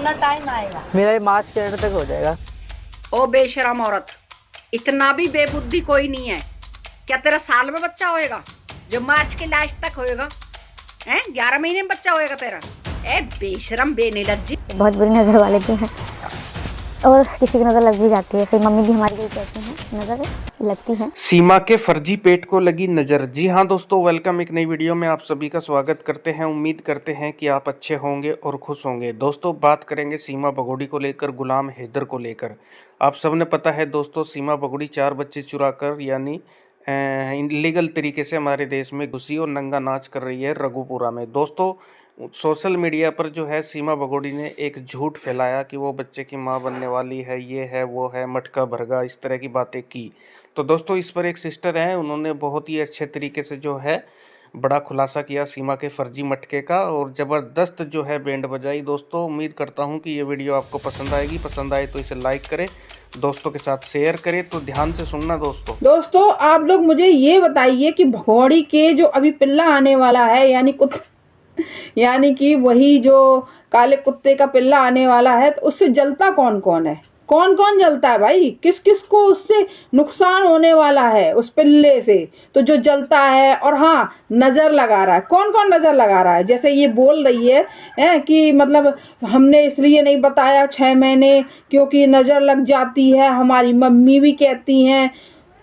कितना टाइम आएगा? मेरा ये मार्च के एंड तक हो जाएगा। ओ बेशरम औरत, इतना भी बेबुद्धि कोई नहीं है। क्या तेरा साल में बच्चा होएगा जो मार्च के लास्ट तक होएगा? हैं 11 महीने में बच्चा होएगा तेरा? ए बेशरम बेनिलज्जी। बहुत बुरी नज़र वाले भी हैं और किसी की नज़र लग भी जाती है। सही मम्मी भी हमारी यही कहती हैं, नज़र लगती है। सीमा के फर्जी पेट को लगी नज़र। जी हाँ दोस्तों, वेलकम एक नई वीडियो में आप सभी का स्वागत करते हैं। उम्मीद करते हैं कि आप अच्छे होंगे और खुश होंगे। दोस्तों बात करेंगे सीमा बगोड़ी को लेकर, गुलाम हैदर को लेकर। आप सबने पता है दोस्तों, सीमा बगोड़ी 4 बच्चे चुरा कर यानी इलीगल तरीके से हमारे देश में घुसी और नंगा नाच कर रही है रघुपुरा में। दोस्तों सोशल मीडिया पर जो है सीमा बगोड़ी ने एक झूठ फैलाया कि वो बच्चे की मां बनने वाली है, ये है वो है, मटका भरगा, इस तरह की बातें की। तो दोस्तों इस पर एक सिस्टर हैं, उन्होंने बहुत ही अच्छे तरीके से जो है बड़ा खुलासा किया सीमा के फर्जी मटके का और ज़बरदस्त जो है बैंड बजाई। दोस्तों उम्मीद करता हूँ कि ये वीडियो आपको पसंद आएगी। पसंद आए तो इसे लाइक करें, दोस्तों के साथ शेयर करें। तो ध्यान से सुनना दोस्तों। आप लोग मुझे ये बताइए कि भगोड़ी के जो अभी पिल्ला आने वाला है, यानी कि वही जो काले कुत्ते का पिल्ला आने वाला है, तो उससे जलता कौन कौन है? कौन कौन जलता है भाई? किस किस को उससे नुकसान होने वाला है उस पिल्ले से? तो जो जलता है और हाँ नज़र लगा रहा है, कौन कौन नज़र लगा रहा है? जैसे ये बोल रही है कि मतलब हमने इसलिए नहीं बताया 6 महीने क्योंकि नज़र लग जाती है, हमारी मम्मी भी कहती हैं।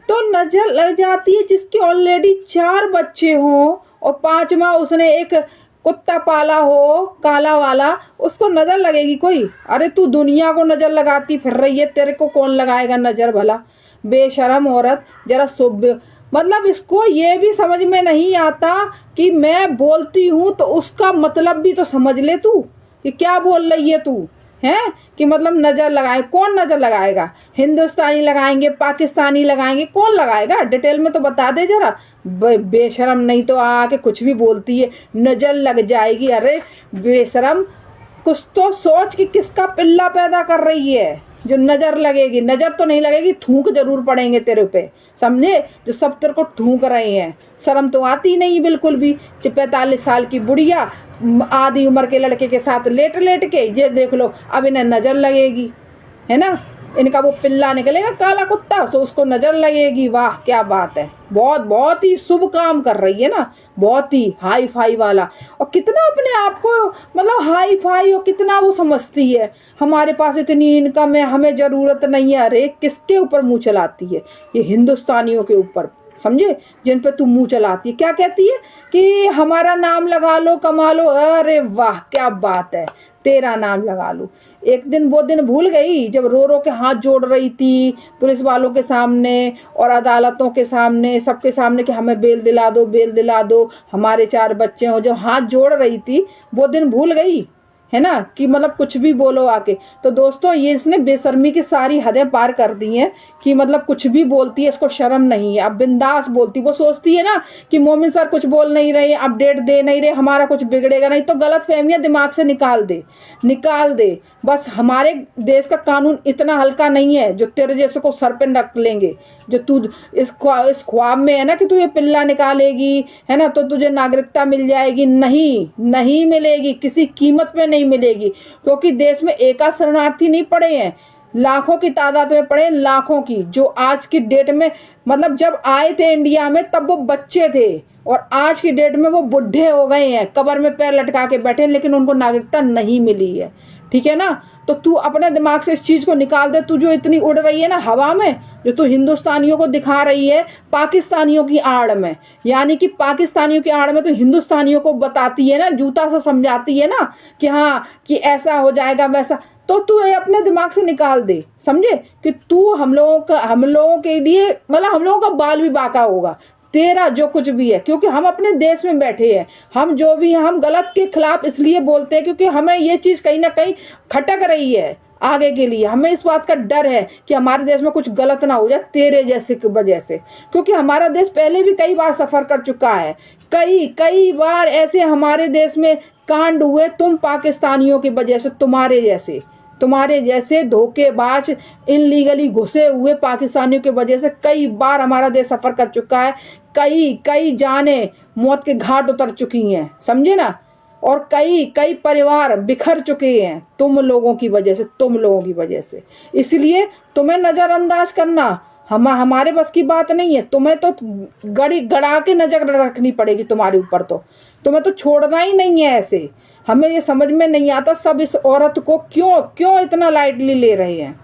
तो नज़र लग जाती है जिसके ऑलरेडी 4 बच्चे हों और 5वां उसने एक कुत्ता पाला हो काला वाला, उसको नज़र लगेगी कोई? अरे तू दुनिया को नज़र लगाती फिर रही है, तेरे को कौन लगाएगा नज़र भला? बेशरम औरत, जरा मतलब इसको ये भी समझ में नहीं आता कि मैं बोलती हूँ तो उसका मतलब भी तो समझ ले तू कि क्या बोल रही है तू, हैं कि मतलब नज़र लगाए। कौन नज़र लगाएगा? हिंदुस्तानी लगाएंगे, पाकिस्तानी लगाएंगे, कौन लगाएगा? डिटेल में तो बता दे जरा। बेशरम, नहीं तो आके कुछ भी बोलती है नज़र लग जाएगी। अरे बेशरम, कुछ तो सोच कि किसका पिल्ला पैदा कर रही है जो नज़र लगेगी। नज़र तो नहीं लगेगी, थूक जरूर पड़ेंगे तेरे पे, समझे? जो सब तेरे को थूक रहे हैं, शर्म तो आती नहीं बिल्कुल भी। 45 साल की बुढ़िया आधी उम्र के लड़के के साथ लेट लेट के ये देख लो, अब इन्हें नज़र लगेगी, है ना? इनका वो पिल्ला निकलेगा काला कुत्ता, तो उसको नज़र लगेगी। वाह क्या बात है, बहुत बहुत ही शुभ काम कर रही है ना, बहुत ही हाई फाई वाला। और कितना अपने आप को मतलब हाई फाई और कितना वो समझती है, हमारे पास इतनी इनकम है, हमें ज़रूरत नहीं है। अरे किसके ऊपर मुँह चलाती है? ये हिंदुस्तानियों के ऊपर, समझे, जिन पे तू मुंह चलाती है। क्या कहती है कि हमारा नाम लगा लो, कमा लो। अरे वाह क्या बात है, तेरा नाम लगा लो। एक दिन वो दिन भूल गई जब रो रो के हाथ जोड़ रही थी पुलिस वालों के सामने और अदालतों के सामने, सबके सामने कि हमें बेल दिला दो, बेल दिला दो, हमारे 4 बच्चे हो। जो हाथ जोड़ रही थी वो दिन भूल गई, है ना, कि मतलब कुछ भी बोलो आके। तो दोस्तों ये इसने बेशर्मी की सारी हदें पार कर दी हैं कि मतलब कुछ भी बोलती है, इसको शर्म नहीं है। अब बिंदास बोलती, वो सोचती है ना कि मोमिन सर कुछ बोल नहीं रहे, अपडेट दे नहीं रहे, हमारा कुछ बिगड़ेगा नहीं। तो गलत फहमियाँ दिमाग से निकाल दे बस। हमारे देश का कानून इतना हल्का नहीं है जो तेरे जैसे को सर पे रख लेंगे। जो तू इस ख्वाब में है ना कि तू ये पिल्ला निकालेगी, है ना, तो तुझे नागरिकता मिल जाएगी। नहीं मिलेगी, किसी कीमत पे नहीं मिलेगी। क्योंकि देश में एका शरणार्थी नहीं पड़े हैं, लाखों की तादाद में पड़े, लाखों की, जो आज की डेट में मतलब जब आए थे इंडिया में तब वो बच्चे थे और आज की डेट में वो बुढ़े हो गए हैं, कब्र में पैर लटका के बैठे, लेकिन उनको नागरिकता नहीं मिली है। ठीक है ना? तो तू अपने दिमाग से इस चीज़ को निकाल दे। तू जो इतनी उड़ रही है ना हवा में, जो तू हिंदुस्तानियों को दिखा रही है पाकिस्तानियों की आड़ में, यानी कि पाकिस्तानियों की आड़ में तो हिंदुस्तानियों को बताती है ना, जूता से समझाती है ना कि हाँ कि ऐसा हो जाएगा वैसा। तो तू ये अपने दिमाग से निकाल दे, समझे, कि तू हम लोगों के लिए मतलब हम लोगों का बाल भी बाका होगा तेरा जो कुछ भी है। क्योंकि हम अपने देश में बैठे हैं, हम जो भी हैं, हम गलत के खिलाफ इसलिए बोलते हैं क्योंकि हमें ये चीज़ कहीं ना कहीं खटक रही है आगे के लिए। हमें इस बात का डर है कि हमारे देश में कुछ गलत ना हो जाए तेरे जैसे की वजह से। क्योंकि हमारा देश पहले भी कई बार सफ़र कर चुका है, कई बार ऐसे हमारे देश में कांड हुए तुम पाकिस्तानियों की वजह से, तुम्हारे जैसे धोखेबाज इनलीगली घुसे हुए पाकिस्तानियों की वजह से कई बार हमारा देश सफ़र कर चुका है। कई जाने मौत के घाट उतर चुकी हैं, समझे ना। और कई कई परिवार बिखर चुके हैं तुम लोगों की वजह से, तुम लोगों की वजह से। इसलिए तुम्हें नजरअंदाज करना हमारे बस की बात नहीं है। तुम्हें तो गड़ा के नजर रखनी पड़ेगी तुम्हारे ऊपर, तो तुम्हें तो छोड़ना ही नहीं है ऐसे। हमें ये समझ में नहीं आता सब इस औरत को क्यों इतना लाइटली ले रहे हैं।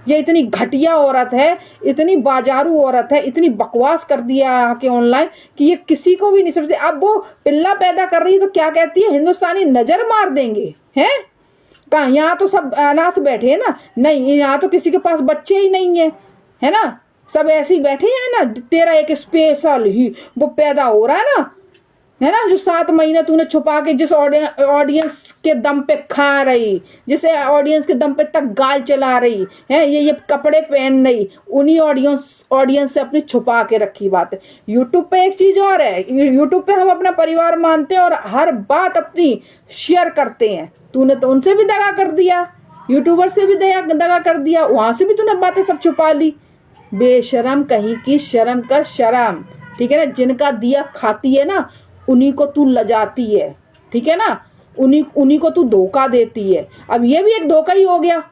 ये इतनी घटिया औरत है, इतनी बाजारू औरत है, इतनी बकवास कर दिया आके ऑनलाइन कि ये किसी को भी नहीं समझती। अब वो पिल्ला पैदा कर रही है तो क्या कहती है, हिंदुस्तानी नजर मार देंगे हैं। कहाँ, यहाँ तो सब अनाथ बैठे हैं ना, नहीं यहाँ तो किसी के पास बच्चे ही नहीं है ना, सब ऐसे ही बैठे हैं ना। तेरा एक स्पेशल ही वो पैदा हो रहा है ना, जो 7 महीने तूने छुपा के जिस ऑडियंस के दम पे खा रही, जिस ऑडियंस के दम पे तक गाल चला रही है, ये कपड़े पहन रही, उन्हीं ऑडियंस से अपनी छुपा के रखी बात है। यूट्यूब पे एक चीज़ और है, यूट्यूब पे हम अपना परिवार मानते हैं और हर बात अपनी शेयर करते हैं। तूने तो उनसे भी दगा कर दिया, यूट्यूबर से भी दगा कर दिया, वहाँ से भी तूने बातें सब छुपा ली। बेशरम कहीं की, शर्म कर शर्म, ठीक है ना। जिनका दिया खाती है ना उन्हीं को तू लजाती है, ठीक है ना, उन्हीं को तू धोखा देती है। अब ये भी एक धोखा ही हो गया।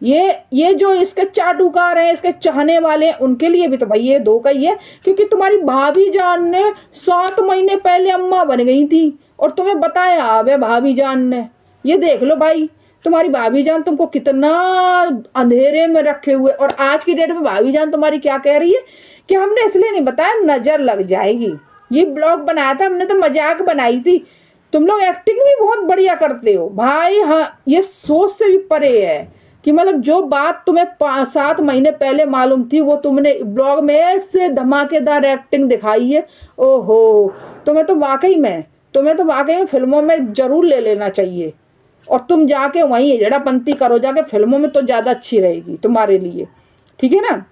ये जो इसके चाटुकार हैं, इसके चाहने वाले हैं, उनके लिए भी तो भाई ये धोखा ही है। क्योंकि तुम्हारी भाभी जान ने 7 महीने पहले अम्मा बन गई थी और तुम्हें बताया अब भाभी जान ने। ये देख लो भाई, तुम्हारी भाभी जान तुमको कितना अंधेरे में रखे हुए। और आज की डेट में भाभी जान तुम्हारी क्या कह रही है कि हमने इसलिए नहीं बताया, नजर लग जाएगी। ये ब्लॉग बनाया था हमने तो मजाक बनाई थी। तुम लोग एक्टिंग भी बहुत बढ़िया करते हो भाई। हाँ, ये सोच से भी परे है कि मतलब जो बात तुम्हें 7 महीने पहले मालूम थी वो तुमने ब्लॉग में ऐसे धमाकेदार एक्टिंग दिखाई है। ओहो, तुम्हें तो वाकई में फिल्मों में जरूर ले लेना चाहिए। और तुम जाके वहीं जड़ापंती करो जाके, फिल्मों में तो ज़्यादा अच्छी रहेगी तुम्हारे लिए, ठीक है ना।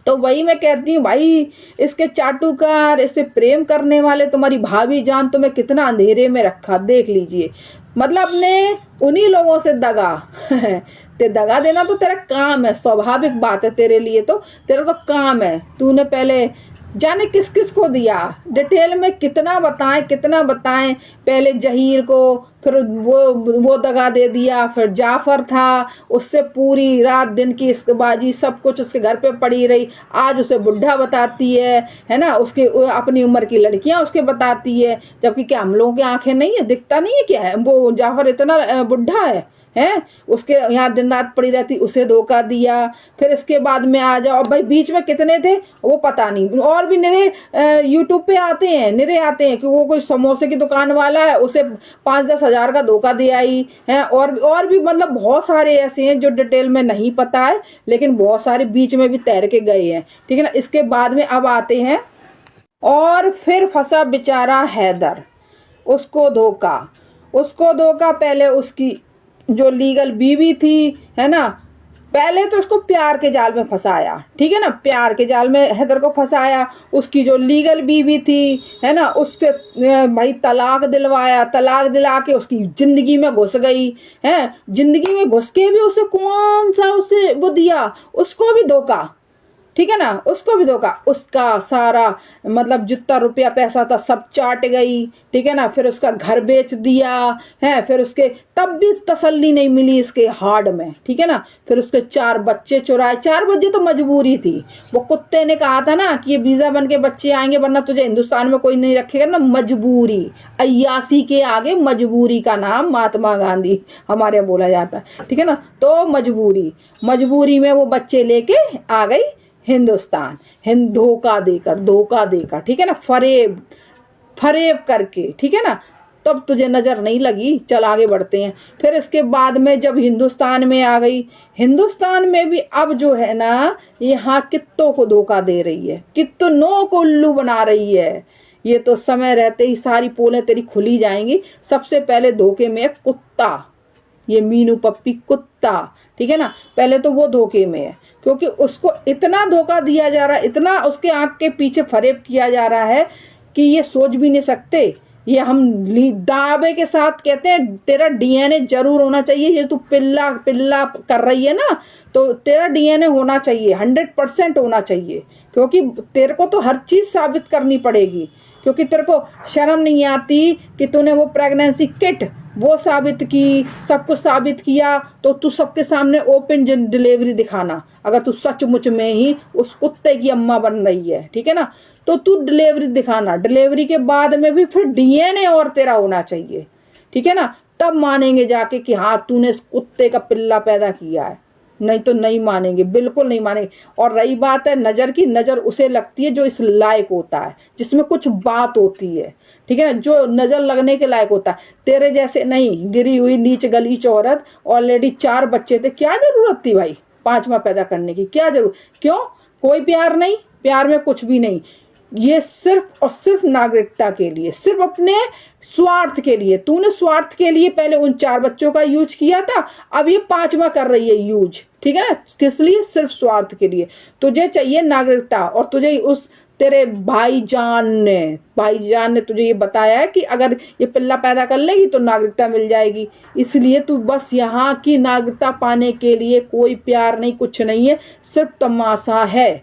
तो वही मैं कहती हूँ भाई, इसके चाटुकार, इससे प्रेम करने वाले तुम्हारी भाभी जान तुम्हें कितना अंधेरे में रखा, देख लीजिए। मतलब अपने उन्हीं लोगों से दगा ते दगा देना तो तेरा काम है, स्वाभाविक बात है तेरे लिए, तो तेरा तो काम है। तूने पहले जाने किस किस को दिया, डिटेल में कितना बताएं। पहले जहीर को, फिर वो दगा दे दिया, फिर जाफर था, उससे पूरी रात दिन की इश्कबाजी सब कुछ उसके घर पे पड़ी रही। आज उसे बुढ़ा बताती है ना, उसके अपनी उम्र की लड़कियां उसके बताती है, जबकि क्या हम लोगों की आंखें नहीं है, दिखता नहीं है क्या है वो जाफर इतना बुढ़ा है उसके यहाँ दिन रात पड़ी रहती, उसे धोखा दिया। फिर इसके बाद में आ जाओ भाई, बीच में कितने थे वो पता नहीं, और भी निरे यूट्यूब पे आते हैं कि वो कोई समोसे की दुकान वाला है, उसे 5-10 हज़ार का धोखा दिया ही है। और भी मतलब बहुत सारे ऐसे हैं जो डिटेल में नहीं पता है, लेकिन बहुत सारे बीच में भी तैर के गए हैं, ठीक है ना। इसके बाद में अब आते हैं, और फिर फंसा बेचारा हैदर, उसको धोखा पहले उसकी जो लीगल बीवी थी, है ना, पहले तो उसको प्यार के जाल में फंसाया, ठीक है ना, प्यार के जाल में हैदर को फंसाया। उसकी जो लीगल बीवी थी, है ना, उससे भाई तलाक दिला के उसकी ज़िंदगी में घुस गई है। ज़िंदगी में घुस के भी उसे कौन सा उसे वो दिया, उसको भी धोखा, ठीक है ना, उसको भी धोखा। उसका सारा मतलब जितना रुपया पैसा था सब चाट गई, ठीक है ना। फिर उसका घर बेच दिया है, फिर उसके तब भी तसल्ली नहीं मिली इसके हार्ड में, ठीक है ना। फिर उसके 4 बच्चे चुराए। 4 बच्चे तो मजबूरी थी, वो कुत्ते ने कहा था ना कि ये वीज़ा बन के बच्चे आएंगे वरना तुझे हिंदुस्तान में कोई नहीं रखेगा ना। मजबूरी, अय्यासी के आगे मजबूरी का नाम महात्मा गांधी हमारे यहाँ बोला जाता है, ठीक है ना। तो मजबूरी में वो बच्चे लेके आ गई हिंदुस्तान, धोखा देकर, ठीक है ना, फरेब करके, ठीक है ना। तब तुझे नज़र नहीं लगी, चल आगे बढ़ते हैं। फिर इसके बाद में जब हिंदुस्तान में आ गई, हिंदुस्तान में भी अब जो है ना, यहाँ कित्तों को धोखा दे रही है, कितनों को उल्लू बना रही है। ये तो समय रहते ही सारी पोलें तेरी खुली जाएंगी। सबसे पहले धोखे में कुत्ता, ये मीनू पप्पी कुत्ता, ठीक है ना, पहले तो वो धोखे में है, क्योंकि उसको इतना धोखा दिया जा रहा है, इतना उसके आंख के पीछे फरेब किया जा रहा है कि ये सोच भी नहीं सकते। ये हम दावे के साथ कहते हैं तेरा डीएनए जरूर होना चाहिए। ये तू पिल्ला कर रही है ना, तो तेरा डीएनए होना चाहिए, 100% होना चाहिए, क्योंकि तेरे को तो हर चीज़ साबित करनी पड़ेगी, क्योंकि तेरे को शर्म नहीं आती कि तूने वो प्रेगनेंसी किट वो साबित की, सब कुछ साबित किया, तो तू सबके सामने ओपन डिलीवरी दिखाना। अगर तू सचमुच में ही उस कुत्ते की अम्मा बन रही है, ठीक है ना, तो तू डिलीवरी दिखाना। डिलीवरी के बाद में भी फिर डीएनए और तेरा होना चाहिए, ठीक है ना, तब मानेंगे जाके कि हाँ तूने इस कुत्ते का पिल्ला पैदा किया है। नहीं तो नहीं मानेंगे, बिल्कुल नहीं मानेंगे। और रही बात है नज़र की, नज़र उसे लगती है जो इस लायक होता है, जिसमें कुछ बात होती है, ठीक है ना, जो नज़र लगने के लायक होता है। तेरे जैसे नहीं, गिरी हुई नीच गलीच औरत, ऑलरेडी 4 बच्चे थे, क्या ज़रूरत थी भाई 5वां पैदा करने की, क्या जरूरत? क्यों? कोई प्यार नहीं, प्यार में कुछ भी नहीं। ये सिर्फ और सिर्फ नागरिकता के लिए, सिर्फ अपने स्वार्थ के लिए। तूने स्वार्थ के लिए पहले उन 4 बच्चों का यूज किया था, अब ये 5वां कर रही है यूज, ठीक है ना, किस लिए? सिर्फ स्वार्थ के लिए। तुझे चाहिए नागरिकता, और तुझे उस तेरे भाईजान ने तुझे ये बताया है कि अगर ये पिल्ला पैदा कर लेगी तो नागरिकता मिल जाएगी। इसलिए तू बस यहाँ की नागरिकता पाने के लिए, कोई प्यार नहीं, कुछ नहीं है, सिर्फ तमाशा है।